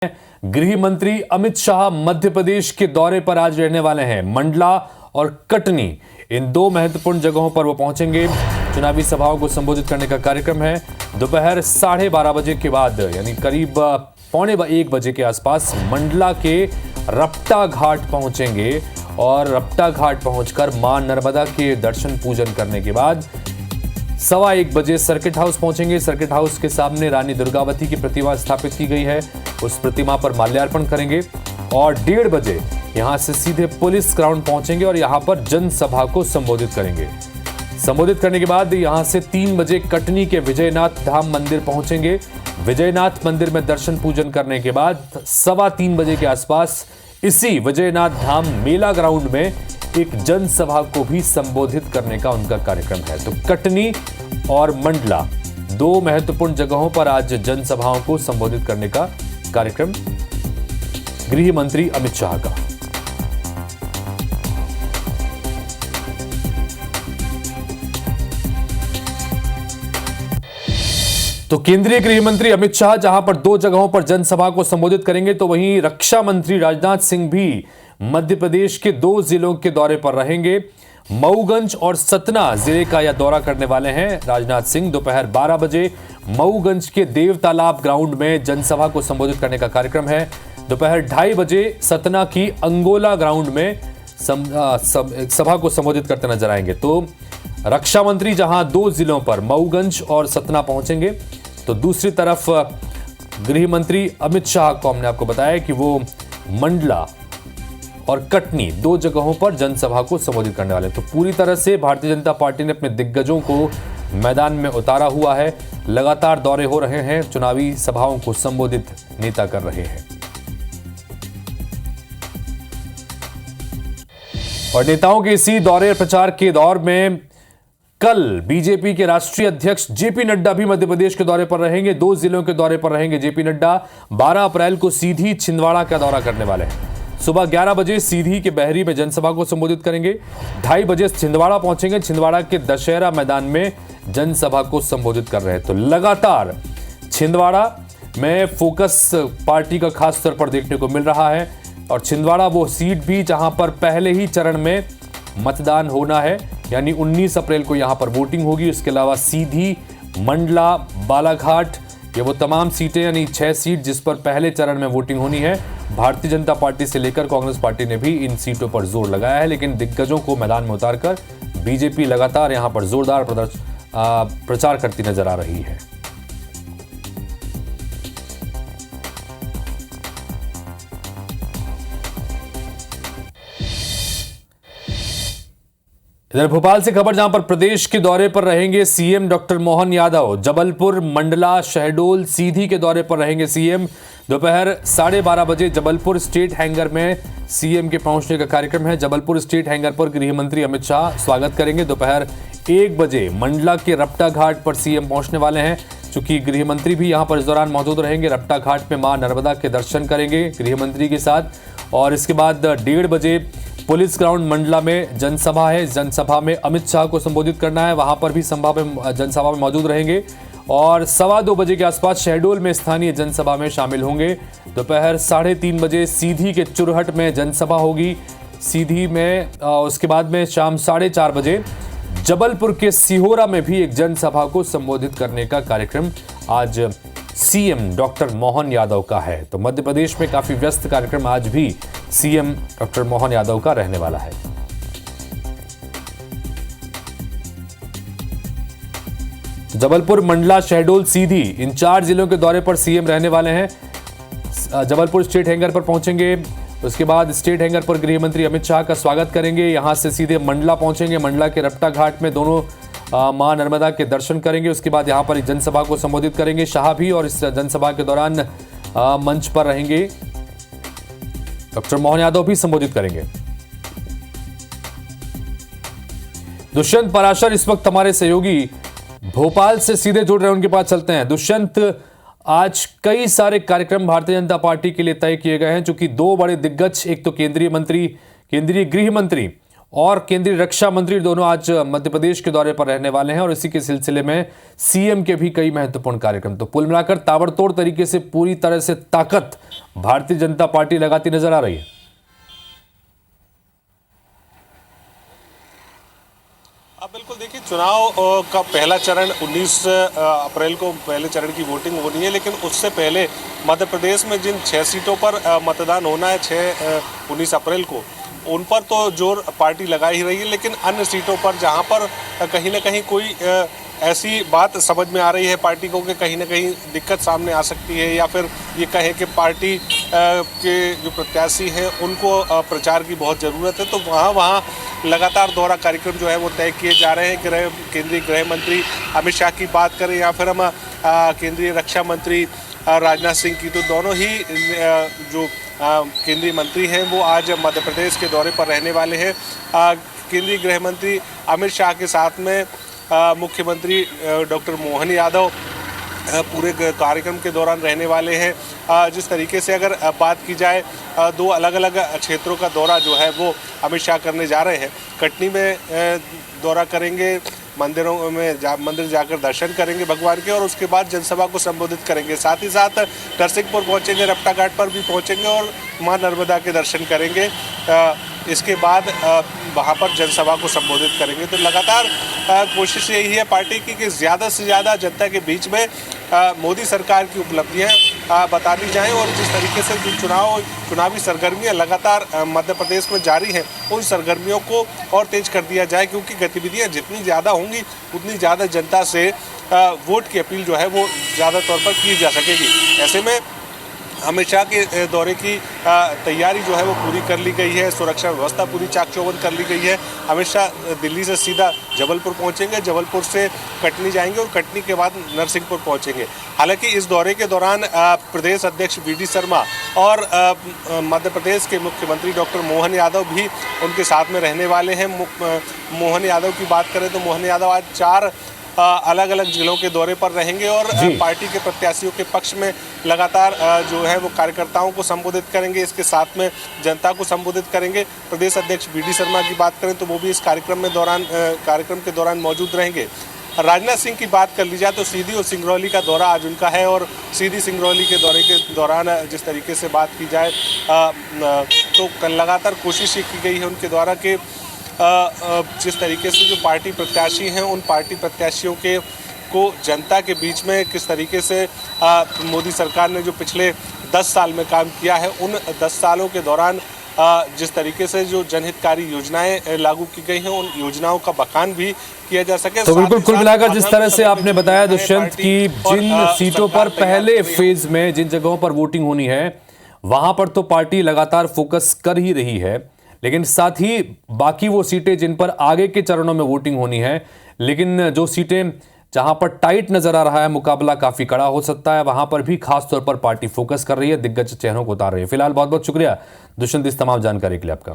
गृह मंत्री अमित शाह मध्य प्रदेश के दौरे पर आज रहने वाले हैं। मंडला और कटनी, इन दो महत्वपूर्ण जगहों पर वो पहुंचेंगे। चुनावी सभाओं को संबोधित करने का कार्यक्रम है। दोपहर 12:30 बजे के बाद यानी करीब 12:45 बजे के आसपास मंडला के रपटा घाट पहुंचेंगे और रपटा घाट पहुंचकर मां नर्मदा के दर्शन पूजन करने के बाद 1:15 बजे सर्किट हाउस पहुंचेंगे। सर्किट हाउस के सामने रानी दुर्गावती की प्रतिमा स्थापित की गई है, उस प्रतिमा पर माल्यार्पण करेंगे और 1:30 बजे यहां से सीधे पुलिस ग्राउंड पहुंचेंगे और यहां पर जनसभा को संबोधित करेंगे। संबोधित करने के बाद यहां से 3 बजे कटनी के विजयनाथ धाम मंदिर पहुंचेंगे। विजयनाथ मंदिर में दर्शन पूजन करने के बाद 3:15 बजे के आसपास इसी विजयनाथ धाम मेला ग्राउंड में एक जनसभा को भी संबोधित करने का उनका कार्यक्रम है। तो कटनी और मंडला, दो महत्वपूर्ण जगहों पर आज जनसभाओं को संबोधित करने का कार्यक्रम गृह मंत्री अमित शाह का। तो केंद्रीय गृह मंत्री अमित शाह जहां पर दो जगहों पर जनसभा को संबोधित करेंगे, तो वहीं रक्षा मंत्री राजनाथ सिंह भी मध्य प्रदेश के 2 जिलों के दौरे पर रहेंगे। मऊगंज और सतना जिले का यह दौरा करने वाले हैं राजनाथ सिंह। दोपहर 12 बजे मऊगंज के देव तालाब ग्राउंड में जनसभा को संबोधित करने का कार्यक्रम है। दोपहर 2:30 बजे सतना की अंगोला ग्राउंड में सभा को संबोधित करते नजर आएंगे। तो रक्षा मंत्री जहां 2 जिलों पर मऊगंज और सतना पहुंचेंगे, तो दूसरी तरफ गृह मंत्री अमित शाह को हमने आपको बताया कि वो मंडला और कटनी, 2 जगहों पर जनसभा को संबोधित करने वाले हैं। तो पूरी तरह से भारतीय जनता पार्टी ने अपने दिग्गजों को मैदान में उतारा हुआ है। लगातार दौरे हो रहे हैं, चुनावी सभाओं को संबोधित नेता कर रहे हैं और नेताओं के इसी दौरे प्रचार के दौर में कल बीजेपी के राष्ट्रीय अध्यक्ष जेपी नड्डा भी मध्य प्रदेश के दौरे पर रहेंगे। 2 जिलों के दौरे पर रहेंगे जेपी नड्डा। 12 अप्रैल को सीधी छिंदवाड़ा का दौरा करने वाले हैं। सुबह 11 बजे सीधी के बहरी में जनसभा को संबोधित करेंगे। 2:30 बजे छिंदवाड़ा पहुंचेंगे। छिंदवाड़ा के दशहरा मैदान में जनसभा को संबोधित कर रहे हैं। तो लगातार छिंदवाड़ा में फोकस पार्टी का खास तौर पर देखने को मिल रहा है और छिंदवाड़ा वो सीट भी जहां पर पहले ही चरण में मतदान होना है, यानी 19 अप्रैल को यहां पर वोटिंग होगी। इसके अलावा सीधी, मंडला, बालाघाट, ये वो तमाम सीटें यानी 6 सीट जिस पर पहले चरण में वोटिंग होनी है। भारतीय जनता पार्टी से लेकर कांग्रेस पार्टी ने भी इन सीटों पर जोर लगाया है, लेकिन दिग्गजों को मैदान में उतारकर बीजेपी लगातार यहां पर जोरदार प्रचार करती नजर आ रही है। इधर भोपाल से खबर, जहां पर प्रदेश के दौरे पर रहेंगे सीएम डॉक्टर मोहन यादव। जबलपुर, मंडला, शहडोल, सीधी के दौरे पर रहेंगे सीएम। दोपहर 12:30 बजे जबलपुर स्टेट हैंगर में सीएम के पहुंचने का कार्यक्रम है। जबलपुर स्टेट हैंगर पर गृह मंत्री अमित शाह स्वागत करेंगे। दोपहर 1 बजे मंडला के रपटा घाट पर सीएम पहुंचने वाले हैं, चूंकि गृह मंत्री भी यहां पर इस दौरान मौजूद रहेंगे। रपटा घाट में मां नर्मदा के दर्शन करेंगे गृह मंत्री के साथ और इसके बाद 1:30 बजे पुलिस ग्राउंड मंडला में जनसभा है। जनसभा में अमित शाह को संबोधित करना है, वहां पर भी जनसभा में मौजूद रहेंगे और 2:15 बजे के आसपास शहडोल में स्थानीय जनसभा में शामिल होंगे। दोपहर 3:30 बजे सीधी के चुरहट में जनसभा होगी सीधी में। उसके बाद में शाम 4:30 बजे जबलपुर के सिहोरा में भी एक जनसभा को संबोधित करने का कार्यक्रम आज सीएम डॉक्टर मोहन यादव का है। तो मध्य प्रदेश में काफी व्यस्त कार्यक्रम आज भी सीएम डॉक्टर मोहन यादव का रहने वाला है। जबलपुर, मंडला, शहडोल, सीधी, इन 4 जिलों के दौरे पर सीएम रहने वाले हैं। जबलपुर स्टेट हैंगर पर पहुंचेंगे, उसके बाद स्टेट हैंगर पर गृह मंत्री अमित शाह का स्वागत करेंगे। यहां से सीधे मंडला पहुंचेंगे। मंडला के रपटा घाट में दोनों मां नर्मदा के दर्शन करेंगे। उसके बाद यहां पर एक जनसभा को संबोधित करेंगे शाह भी और इस जनसभा के दौरान मंच पर रहेंगे डॉक्टर मोहन यादव भी संबोधित करेंगे। दुष्यंत पराशर इस वक्त हमारे सहयोगी भोपाल से सीधे जुड़ रहे हैं, उनके पास चलते हैं। दुष्यंत, आज कई सारे कार्यक्रम भारतीय जनता पार्टी के लिए तय किए गए हैं, चूंकि 2 बड़े दिग्गज, एक तो केंद्रीय गृह मंत्री और केंद्रीय रक्षा मंत्री, दोनों आज मध्य प्रदेश के दौरे पर रहने वाले हैं और इसी के सिलसिले में सीएम के भी कई महत्वपूर्ण कार्यक्रम। तो कुल मिलाकर ताबड़तोड़ तरीके से पूरी तरह से ताकत भारतीय जनता पार्टी लगाती नजर आ रही है? अब बिल्कुल देखिए, चुनाव का पहला चरण 19 अप्रैल को पहले चरण की वोटिंग होनी है, लेकिन उससे पहले मध्य प्रदेश में जिन 6 सीटों पर मतदान होना है 19 अप्रैल को, उन पर तो जोर पार्टी लगा ही रही है, लेकिन अन्य सीटों पर जहां पर कहीं ना कहीं कोई ऐसी बात समझ में आ रही है पार्टी को कि कहीं ना कहीं दिक्कत सामने आ सकती है, या फिर ये कहें कि पार्टी के जो प्रत्याशी हैं उनको प्रचार की बहुत ज़रूरत है, तो वहाँ लगातार दौरा कार्यक्रम जो है वो तय किए जा रहे हैं। केंद्रीय गृह मंत्री अमित शाह की बात करें या फिर हम केंद्रीय रक्षा मंत्री राजनाथ सिंह की, तो दोनों ही जो केंद्रीय मंत्री हैं वो आज मध्य प्रदेश के दौरे पर रहने वाले हैं। केंद्रीय गृह मंत्री अमित शाह के साथ में मुख्यमंत्री डॉक्टर मोहन यादव पूरे कार्यक्रम के दौरान रहने वाले हैं। जिस तरीके से अगर बात की जाए, 2 अलग अलग क्षेत्रों का दौरा जो है वो अमित शाह करने जा रहे हैं। कटनी में दौरा करेंगे, मंदिर जाकर दर्शन करेंगे भगवान के, और उसके बाद जनसभा को संबोधित करेंगे। साथ ही साथ नरसिंहपुर पहुंचेंगे, रपटा घाट पर भी पहुंचेंगे और मां नर्मदा के दर्शन करेंगे। इसके बाद वहां पर जनसभा को संबोधित करेंगे। तो लगातार कोशिश यही है पार्टी की कि ज़्यादा से ज़्यादा जनता के बीच में मोदी सरकार की उपलब्धियां बता दी जाएं, और जिस तरीके से जो चुनावी सरगर्मियां लगातार मध्य प्रदेश में जारी हैं, उन सरगर्मियों को और तेज कर दिया जाए, क्योंकि गतिविधियां जितनी ज़्यादा होंगी उतनी ज़्यादा जनता से वोट की अपील जो है वो ज़्यादा तौर पर की जा सकेगी। ऐसे में अमित शाह के दौरे की तैयारी जो है वो पूरी कर ली गई है, सुरक्षा व्यवस्था पूरी चाक चौबंद कर ली गई है। अमित शाह दिल्ली से सीधा जबलपुर पहुंचेंगे, जबलपुर से कटनी जाएंगे और कटनी के बाद नरसिंहपुर पहुंचेंगे। हालांकि इस दौरे के दौरान प्रदेश अध्यक्ष वी.डी. शर्मा और मध्य प्रदेश के मुख्यमंत्री डॉक्टर मोहन यादव भी उनके साथ में रहने वाले हैं। मोहन यादव की बात करें तो मोहन यादव आज 4 अलग अलग जिलों के दौरे पर रहेंगे और पार्टी के प्रत्याशियों के पक्ष में लगातार जो है वो कार्यकर्ताओं को संबोधित करेंगे। इसके साथ में जनता को संबोधित करेंगे। प्रदेश अध्यक्ष वी.डी. शर्मा की बात करें तो वो भी इस कार्यक्रम के दौरान मौजूद रहेंगे। राजनाथ सिंह की बात कर ली जाए तो सीधी और सिंगरौली का दौरा आज उनका है, और सीधी सिंगरौली के दौरे के दौरान जिस तरीके से बात की जाए तो लगातार कोशिश की गई है उनके द्वारा कि जिस तरीके से जो पार्टी प्रत्याशी हैं उन पार्टी प्रत्याशियों को जनता के बीच में किस तरीके से मोदी सरकार ने जो पिछले 10 साल में काम किया है, उन 10 सालों के दौरान जिस तरीके से जो जनहितकारी योजनाएं लागू की गई हैं, उन योजनाओं का बखान भी किया जा सके। तो बिल्कुल कुल मिलाकर जिस तरह से आपने बताया दुष्यंत की जिन सीटों पर पहले फेज में जिन जगहों पर वोटिंग होनी है वहां पर तो पार्टी लगातार फोकस कर ही रही है, लेकिन साथ ही बाकी वो सीटें जिन पर आगे के चरणों में वोटिंग होनी है, लेकिन जो सीटें जहां पर टाइट नजर आ रहा है, मुकाबला काफी कड़ा हो सकता है, वहां पर भी खास तौर पर पार्टी फोकस कर रही है, दिग्गज चेहरों को उतार रही है। फिलहाल बहुत बहुत शुक्रिया दुष्यंत इस तमाम जानकारी के लिए आपका।